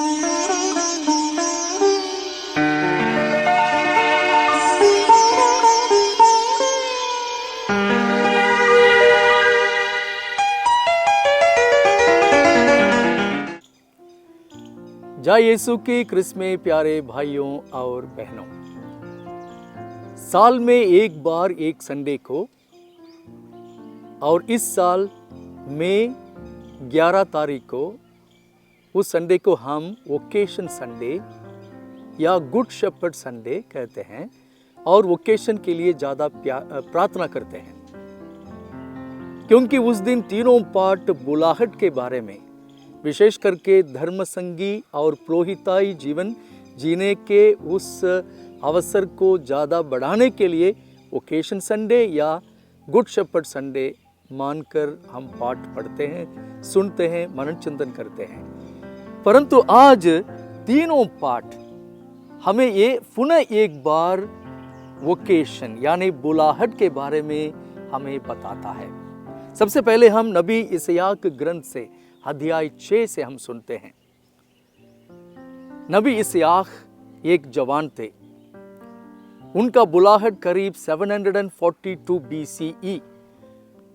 जय यीशु की क्रिस में प्यारे भाइयों और बहनों, साल में एक बार एक संडे को, और इस साल मई 11 तारीख को उस संडे को हम वोकेशन संडे या गुड शेपर्ड संडे कहते हैं और वोकेशन के लिए ज़्यादा प्रार्थना करते हैं, क्योंकि उस दिन तीनों पाठ बुलाहट के बारे में, विशेष करके धर्मसंगी और पुरोहिताई जीवन जीने के उस अवसर को ज़्यादा बढ़ाने के लिए वोकेशन संडे या गुड शेपर्ड संडे मानकर हम पाठ पढ़ते हैं, सुनते हैं, मनन चिंतन करते हैं। परंतु आज तीनों पाठ हमें ये पुनः एक बार वोकेशन यानी बुलाहट के बारे में हमें बताता है। सबसे पहले हम नबी यशायाह ग्रंथ से अध्याय 6 से हम सुनते हैं। नबी यशायाह एक जवान थे। उनका बुलाहट करीब 742 BCE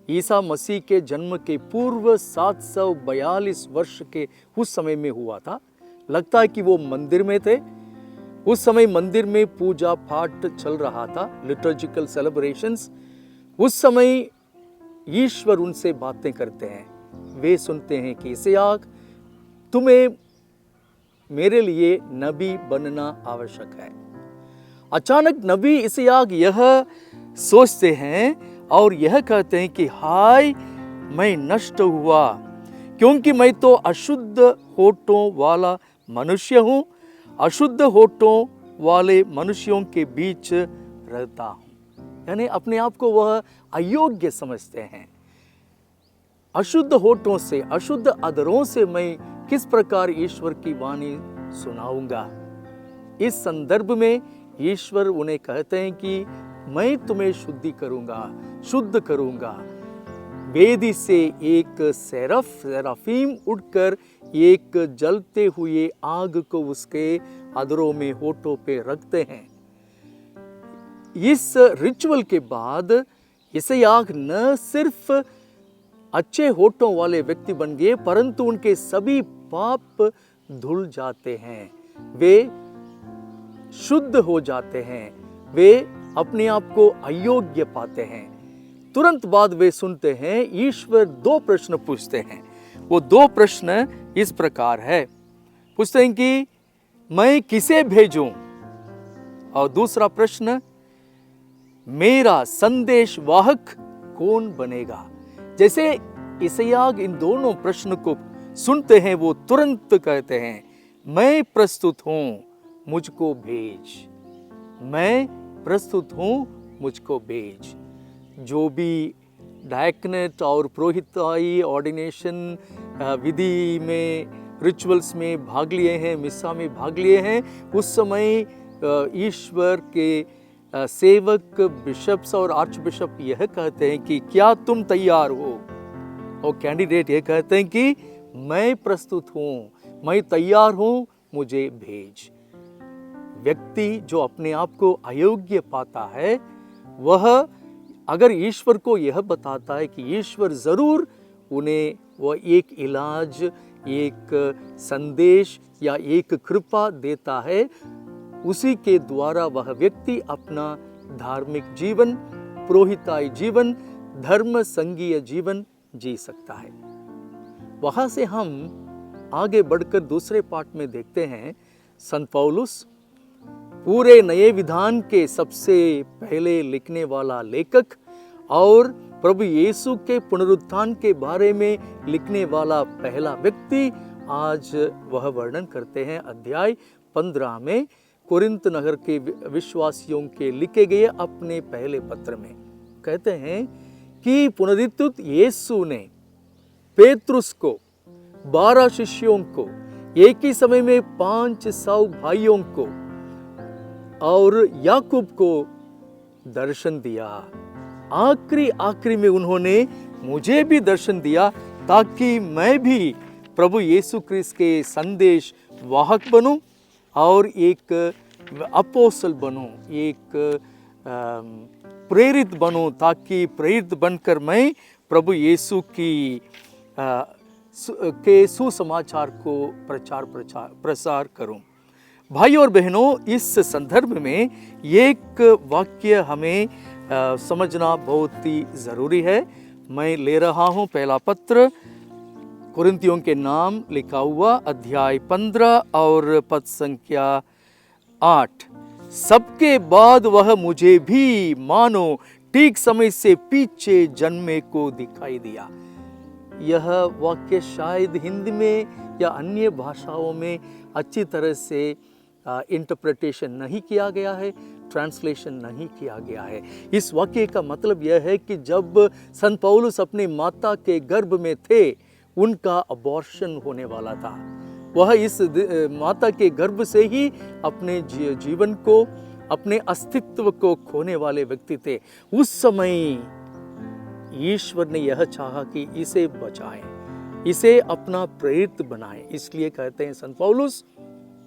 ईसा मसीह के जन्म के पूर्व 742 वर्ष के उस समय में हुआ था। लगता है कि वो मंदिर में थे। उस समय मंदिर में पूजा पाठ चल रहा था, लिटर्जिकल सेलिब्रेशंस। उस समय ईश्वर उनसे बातें करते हैं। वे सुनते हैं कि यशायाह, तुम्हें मेरे लिए नबी बनना आवश्यक है। अचानक नबी यशायाह यह सोचते हैं और यह कहते हैं कि हाय, मैं नष्ट हुआ, क्योंकि मैं तो अशुद्ध होठों वाला मनुष्य हूं, अशुद्ध होठों वाले मनुष्यों के बीच रहता हूं। यानी अपने आप को वह अयोग्य समझते हैं। अशुद्ध होठों से, अशुद्ध अधरों से मैं किस प्रकार ईश्वर की वाणी सुनाऊंगा। इस संदर्भ में ईश्वर उन्हें कहते हैं कि मैं तुम्हें शुद्ध करूंगा। वेदी से एक सेराफीम उठकर एक जलते हुए आग को उसके अधरों में, होठों पे रखते हैं। इस रिचुअल के बाद यशायाह न सिर्फ अच्छे होठों वाले व्यक्ति बन गए, परंतु उनके सभी पाप धुल जाते हैं, वे शुद्ध हो जाते हैं, वे अपने आप को अयोग्य पाते हैं। तुरंत बाद वे सुनते हैं ईश्वर 2 प्रश्न पूछते हैं। वो 2 प्रश्न इस प्रकार है। पूछते हैं कि मैं किसे भेजूं, और दूसरा प्रश्न, मेरा संदेश वाहक कौन बनेगा। जैसे यशायाह इन दोनों प्रश्न को सुनते हैं, वो तुरंत कहते हैं, मैं प्रस्तुत हूं, मुझको भेज। मैं प्रस्तुत हूं, मुझको भेज। जो भी डायकनेट और पुरोहिताई ऑर्डिनेशन विधि में, रिचुअल्स में भाग लिए हैं, मिस्सा में भाग लिए हैं, उस समय ईश्वर के सेवक, बिशप्स और आर्च बिशप यह कहते हैं कि क्या तुम तैयार हो। और कैंडिडेट यह कहते हैं कि मैं प्रस्तुत हूं, मैं तैयार हूं, मुझे भेज। व्यक्ति जो अपने आप को अयोग्य पाता है, वह अगर ईश्वर को यह बताता है कि ईश्वर जरूर उन्हें वह एक इलाज, एक संदेश या एक कृपा देता है, उसी के द्वारा वह व्यक्ति अपना धार्मिक जीवन, पुरोहिताई जीवन, धर्म संघीय जीवन जी सकता है। वहां से हम आगे बढ़कर दूसरे पाठ में देखते हैं, संत पौलुस पूरे नए विधान के सबसे पहले लिखने वाला लेखक और प्रभु यीशु के पुनरुत्थान के बारे में लिखने वाला पहला व्यक्ति, आज वह वर्णन करते हैं अध्याय 15 में कुरिन्थ नगर के विश्वासियों के लिखे गए अपने पहले पत्र में। कहते हैं कि पुनरुत्थित यीशु ने पेतरुस को, 12 शिष्यों को, एक ही समय में 500 भाइयों को और याकूब को दर्शन दिया। आखिरी में उन्होंने मुझे भी दर्शन दिया, ताकि मैं भी प्रभु यीशु क्रिस्त के संदेश वाहक बनूं और एक अपोस्तल बनूं, एक प्रेरित बनूं, ताकि प्रेरित बनकर मैं प्रभु यीशु के सुसमाचार को प्रसार करूं। भाई और बहनों, इस संदर्भ में एक वाक्य हमें समझना बहुत ही ज़रूरी है। मैं ले रहा हूं पहला पत्र कुरिन्थियों के नाम लिखा हुआ अध्याय 15 और पद संख्या 8। सबके बाद वह मुझे भी मानो ठीक समय से पीछे जन्मे को दिखाई दिया। यह वाक्य शायद हिंदी में या अन्य भाषाओं में अच्छी तरह से इंटरप्रिटेशन नहीं किया गया है, ट्रांसलेशन नहीं किया गया है। इस वाक्य का मतलब यह है कि जब संत पौलुस अपने माता के गर्भ में थे, उनका अबॉर्शन होने वाला था। वह इस माता के गर्भ से ही अपने जीवन को, अपने अस्तित्व को खोने वाले व्यक्ति थे। उस समय ईश्वर ने यह चाहा कि इसे बचाएं, इसे अपना प्रेरित बनाएं। इसलिए कहते हैं संत पौलुस,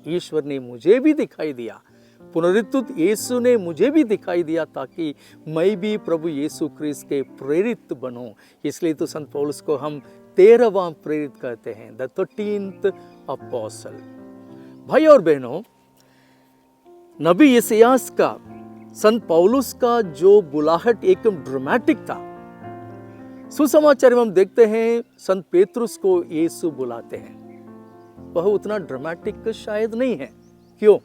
ईश्वर ने मुझे भी दिखाई दिया, पुनरुत्थित यीशु ने मुझे भी दिखाई दिया, ताकि मैं भी प्रभु यीशु क्रिस्त के प्रेरित बनूं। इसलिए तो संत पौलुस को हम 13वां प्रेरित कहते हैं, द 13th अपोस्टल। भाई और बहनों, नबी यशायाह का, संत पौलुस का जो बुलाहट एकदम ड्रामेटिक था। सुसमाचार में हम देखते हैं संत पेतरुस को यीशु बुलाते हैं, वह उतना ड्रामेटिक शायद नहीं है। क्यों?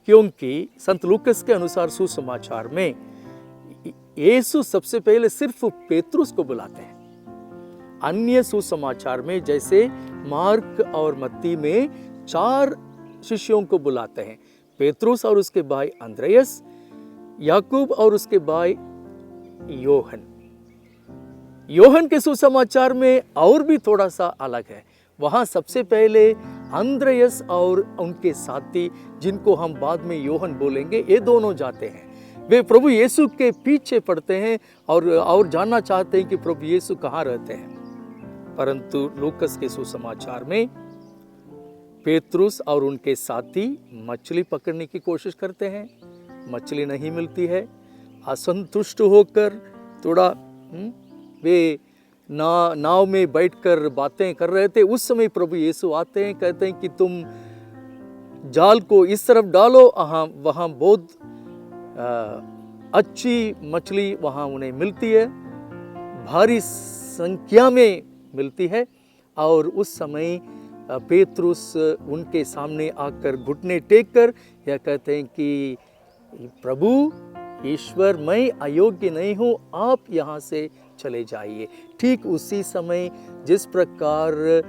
क्योंकि संत लूकस के अनुसार सुसमाचार में यीशु सबसे पहले सिर्फ पेतरुस को बुलाते हैं। अन्य सुसमाचार में जैसे मार्क और मत्ती में 4 शिष्यों को बुलाते हैं, पेतरुस और उसके भाई अंद्रयस, याकूब और उसके भाई योहन। योहन के सुसमाचार में और भी थोड़ा सा अलग है। वहां सबसे पहले अंद्रयस और उनके साथी, जिनको हम बाद में योहन बोलेंगे, ये दोनों जाते हैं। वे प्रभु यीशु के पीछे पड़ते हैं और जानना चाहते हैं कि प्रभु यीशु कहाँ रहते हैं। परंतु लूकस के सुसमाचार में पेतरुस और उनके साथी मछली पकड़ने की कोशिश करते हैं, मछली नहीं मिलती है। असंतुष्ट होकर थोड़ा वे नाव में बैठकर बातें कर रहे थे। उस समय प्रभु यीशु आते हैं, कहते हैं कि तुम जाल को इस तरफ डालो। वहाँ बहुत अच्छी मछली वहाँ उन्हें मिलती है, भारी संख्या में मिलती है। और उस समय पेतरुस उनके सामने आकर घुटने टेक कर यह कहते हैं कि प्रभु ईश्वर, मैं अयोग्य नहीं हूँ, आप यहाँ से चले जाइए। ठीक उसी समय जिस प्रकार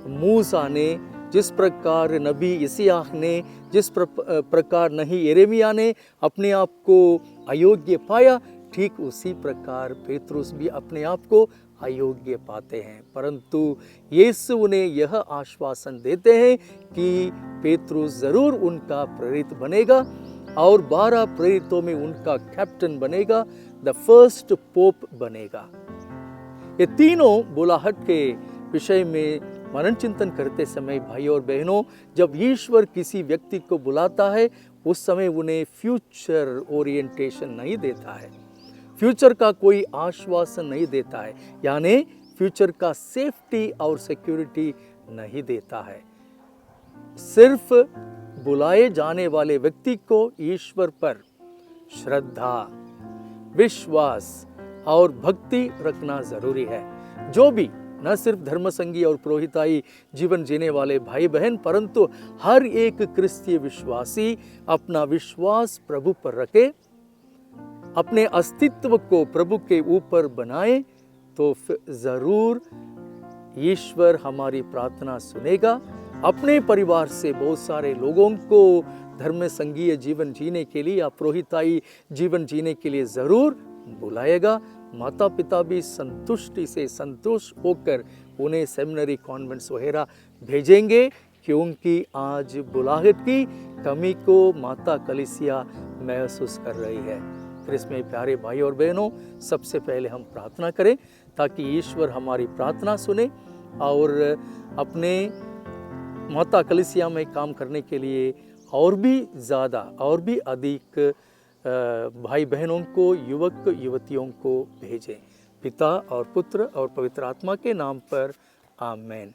मूसा ने, जिस प्रकार नबी यशायाह ने, जिस प्रकार नहीं यिर्मयाह ने अपने आप को अयोग्य पाया, ठीक उसी प्रकार पेतरुस भी अपने आप को अयोग्य पाते हैं। परंतु यीशु उन्हें यह आश्वासन देते हैं कि पेतरुस जरूर उनका प्रेरित बनेगा और 12 प्रेरितों में उनका कैप्टन बनेगा, द फर्स्ट पोप बनेगा। ये तीनों बुलाहट के विषय में मनन चिंतन करते समय भाई और बहनों, जब ईश्वर किसी व्यक्ति को बुलाता है, उस समय उन्हें फ्यूचर ओरिएंटेशन नहीं देता है, फ्यूचर का कोई आश्वासन नहीं देता है, यानी फ्यूचर का सेफ्टी और सिक्योरिटी नहीं देता है। सिर्फ बुलाए जाने वाले व्यक्ति को ईश्वर पर श्रद्धा, विश्वास और भक्ति रखना जरूरी है। जो भी न सिर्फ धर्मसंगी और पुरोहिताई जीवन जीने वाले भाई बहन, परंतु हर एक क्रिस्तीय विश्वासी अपना विश्वास प्रभु पर रखे, अपने अस्तित्व को प्रभु के ऊपर बनाए, तो जरूर ईश्वर हमारी प्रार्थना सुनेगा। अपने परिवार से बहुत सारे लोगों को धर्म संघीय जीवन जीने के लिए या पुरोहिताई जीवन जीने के लिए जरूर बुलाएगा। माता पिता भी संतुष्टि से संतुष्ट होकर उन्हें सेमिनरी, कॉन्वेंट्स वगैरह भेजेंगे, क्योंकि आज बुलाहट की कमी को माता कलीसिया महसूस कर रही है। क्रिस्त में प्यारे भाई और बहनों, सबसे पहले हम प्रार्थना करें ताकि ईश्वर हमारी प्रार्थना सुने और अपने माता कलीसिया में काम करने के लिए और भी ज़्यादा और भी अधिक भाई बहनों को, युवक युवतियों को भेजें। पिता और पुत्र और पवित्र आत्मा के नाम पर आमीन।